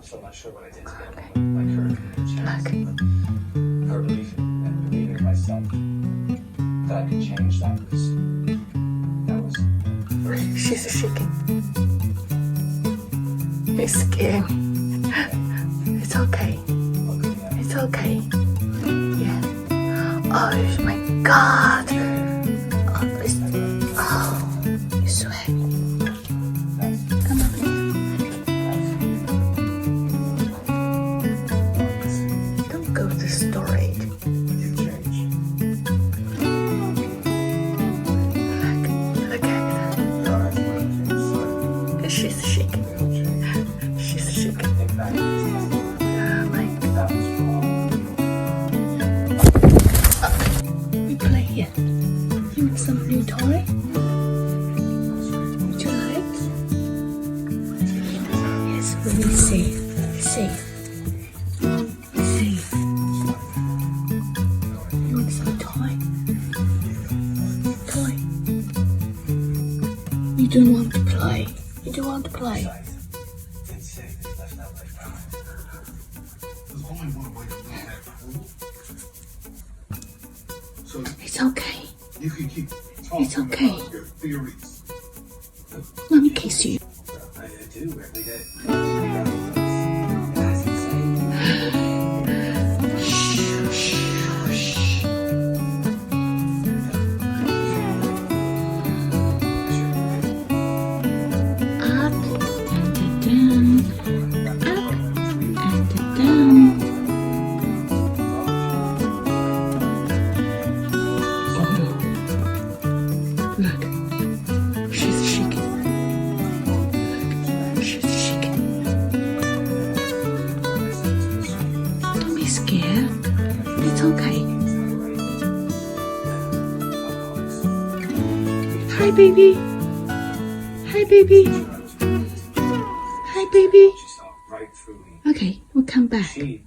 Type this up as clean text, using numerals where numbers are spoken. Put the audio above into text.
so I'm not sure what I did to get like her chance. Her belief and believing in myself that I could change, that was She's shaking. It's scary. It's okay. It's okay. Yeah. Oh my God. You sweat. Come on. Don't go to storage. Look at her. She's shaking. She's shaking. We play here. You want some new toy? Would you like? Yes, let me see. See. You want some toy? Toy. You don't want to play. You don't want to play. It's okay. It's okay. Let me kiss you. I do every day. Up and down. Up and down. Look, she's shaking. Look, she's shaking. Don't be scared. It's okay. Hi, baby. Hi, baby. Hi, baby. She saw right through me. Okay, we'll come back. She